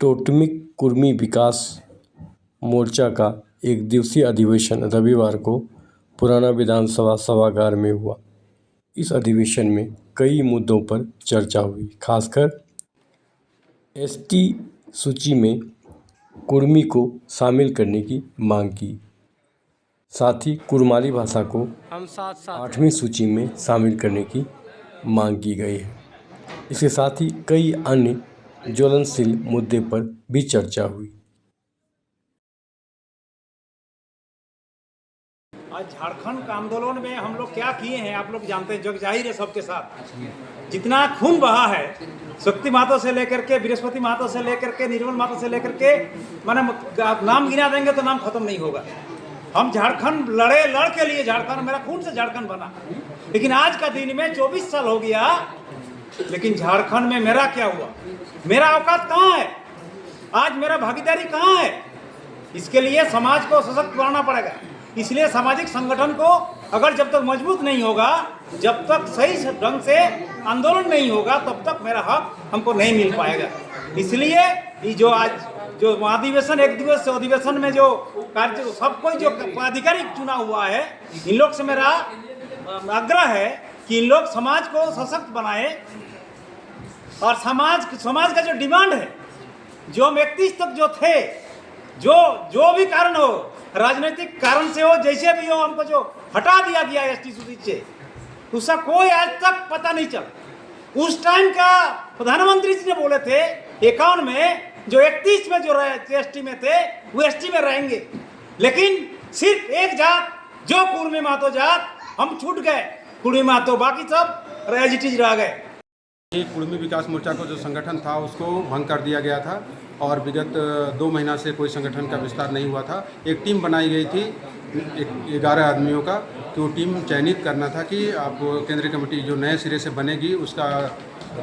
टोटमिक कुर्मी विकास मोर्चा का एक दिवसीय अधिवेशन रविवार को पुराना विधानसभा सभागार में हुआ। इस अधिवेशन में कई मुद्दों पर चर्चा हुई, खासकर एसटी सूची में कुर्मी को शामिल करने की मांग की। साथ ही कुरमाली भाषा को 8वीं सूची में शामिल करने की मांग की गई है। इसके साथ ही कई अन्य ज्वलनशील मुद्दे पर भी चर्चा हुई। आज झारखंड का आंदोलन में हम लोग क्या किए हैं आप लोग जानते हैं, जग जाहिर है सबके साथ। जितना खून बहा है शक्ति माता से लेकर के बृहस्पति माता से लेकर के निर्मल माता से लेकर के, माने नाम गिना देंगे तो नाम खत्म नहीं होगा। हम झारखंड लड़ के लिए झारखंड, मेरा खून से झारखंड बना। लेकिन आज का दिन में 24 साल हो गया, लेकिन झारखंड में मेरा क्या हुआ? मेरा औकात कहाँ है? आज मेरा भागीदारी कहाँ है? इसके लिए समाज को सशक्त बनाना पड़ेगा। इसलिए सामाजिक संगठन को अगर जब तक मजबूत नहीं होगा, जब तक सही ढंग से आंदोलन नहीं होगा, तब तक मेरा हक हमको नहीं मिल पाएगा। इसलिए ये जो आज जो अधिवेशन, एक दिवसीय अधिवेशन में जो कार्य सब कोई जो पदाधिकारी चुना हुआ है, इन लोग से मेरा आग्रह है कि इन लोग समाज को सशक्त बनाए और समाज का जो डिमांड है, जो हम 31 तक जो थे, जो भी कारण हो, राजनीतिक कारण से हो, जैसे भी हो, हमको जो हटा दिया गया एसटी सूची से, उसका कोई आज तक पता नहीं चल। उस टाइम का प्रधानमंत्री जी ने बोले थे 51 में जो 31 में जो एसटी में थे वो एसटी में रहेंगे, लेकिन सिर्फ एक जात जो कुर्मी महतो जात, हम छूट गए कुर्मी महतो, बाकी सब एज इट इज रह गए। कुर्मी विकास मोर्चा को जो संगठन था उसको भंग कर दिया गया था और विगत 2 महीना से कोई संगठन का विस्तार नहीं हुआ था। एक टीम बनाई गई थी 11 आदमियों का, तो टीम चयनित करना था कि आप केंद्रीय कमेटी जो नए सिरे से बनेगी उसका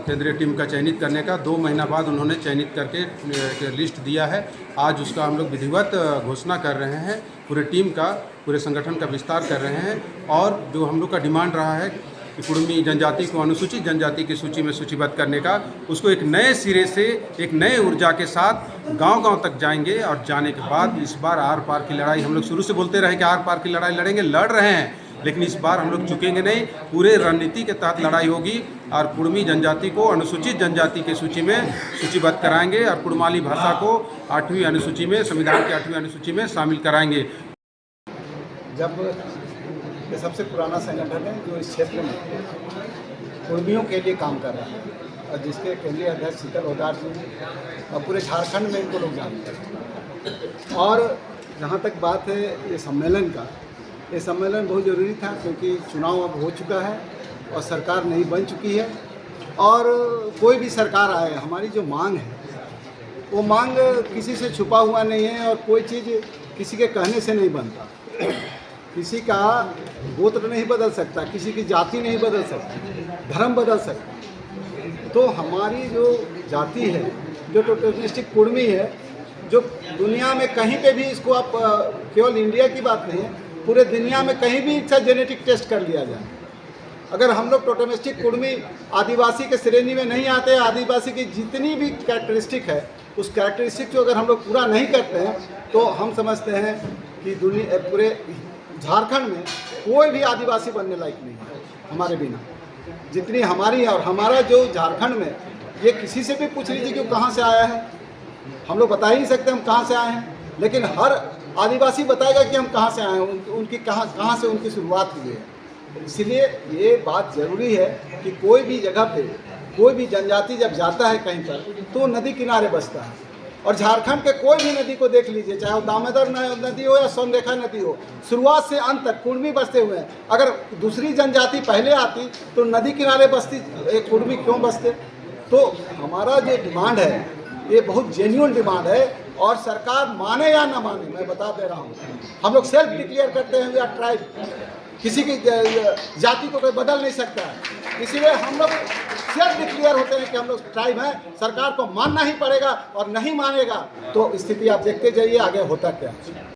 केंद्रीय टीम का चयनित करने का 2 महीना बाद उन्होंने चयनित करके लिस्ट दिया है। आज उसका हम लोग विधिवत घोषणा कर रहे हैं, पूरे टीम का, पूरे संगठन का विस्तार कर रहे हैं। और जो हम लोग का डिमांड रहा है कि कुर्मी जनजाति को अनुसूचित जनजाति की सूची में सूचीबद्ध करने का, उसको एक नए सिरे से, एक नए ऊर्जा के साथ गांव-गांव तक जाएंगे। और जाने के बाद इस बार आर पार की लड़ाई, हम लोग शुरू से बोलते रहे कि आर पार की लड़ाई लड़ेंगे, लड़ रहे हैं, लेकिन इस बार हम लोग चुकेंगे नहीं। पूरे रणनीति के तहत लड़ाई होगी और कुर्मी जनजाति को अनुसूचित जनजाति की सूची में सूचीबद्ध कराएंगे और कुड़माली भाषा को 8वीं अनुसूची में, संविधान की 8वीं अनुसूची में शामिल कराएंगे। जब ये सबसे पुराना संगठन है जो इस क्षेत्र में कुर्मियों के लिए काम कर रहा है और जिसके केंद्रीय अध्यक्ष शीतल ओदार जी और पूरे झारखंड में इनको लोग जानते हैं। और जहाँ तक बात है ये सम्मेलन का, ये सम्मेलन बहुत ज़रूरी था क्योंकि चुनाव अब हो चुका है और सरकार नई बन चुकी है। और कोई भी सरकार आए, हमारी जो मांग है वो मांग किसी से छुपा हुआ नहीं है और कोई चीज़ किसी के कहने से नहीं बनता। किसी का गोत्र नहीं बदल सकता, किसी की जाति नहीं बदल सकती, धर्म बदल सकता। तो हमारी जो जाति है, जो टोटलिस्टिक कुर्मी है, जो दुनिया में कहीं पे भी इसको आप, केवल इंडिया की बात नहीं है, पूरे दुनिया में कहीं भी इसका जेनेटिक टेस्ट कर लिया जाए, अगर हम लोग टोटलिस्टिक कुर्मी आदिवासी के श्रेणी में नहीं आते, आदिवासी की जितनी भी कैरेक्टरिस्टिक है उस कैरेक्टरिस्टिक को अगर हम लोग पूरा नहीं करते हैं, तो हम समझते हैं कि दुनिया, पूरे झारखंड में कोई भी आदिवासी बनने लायक नहीं है हमारे बिना। जितनी हमारी है, और हमारा जो झारखंड में, ये किसी से भी पूछ लीजिए कि वो कहाँ से आया है, हम लोग बता ही नहीं सकते हम कहाँ से आए हैं, लेकिन हर आदिवासी बताएगा कि हम कहाँ से आए हैं, उनकी कहाँ से उनकी शुरुआत हुई है। इसलिए ये बात ज़रूरी है कि कोई भी जगह पे कोई भी जनजाति जब जाता है कहीं पर, तो नदी किनारे बसता है। और झारखंड के कोई भी नदी को देख लीजिए, चाहे वो दामोदर नदी हो या सोनरेखा नदी हो, शुरुआत से अंत तक कुर्मी बसते हुए हैं। अगर दूसरी जनजाति पहले आती तो नदी किनारे बसती, कुर्मी क्यों बसते? तो हमारा जो डिमांड है ये बहुत जेन्युइन डिमांड है और सरकार माने या ना माने, मैं बता दे रहा हूँ, हम लोग सेल्फ डिक्लेयर करते हैं वी आर ट्राइब, किसी की जाति को कोई बदल नहीं सकता है। इसीलिए हम लोग सेल्फ डिक्लेयर होते हैं कि हम लोग ट्राइब हैं। सरकार को मानना ही पड़ेगा और नहीं मानेगा तो स्थिति आप देखते जाइए आगे होता क्या है।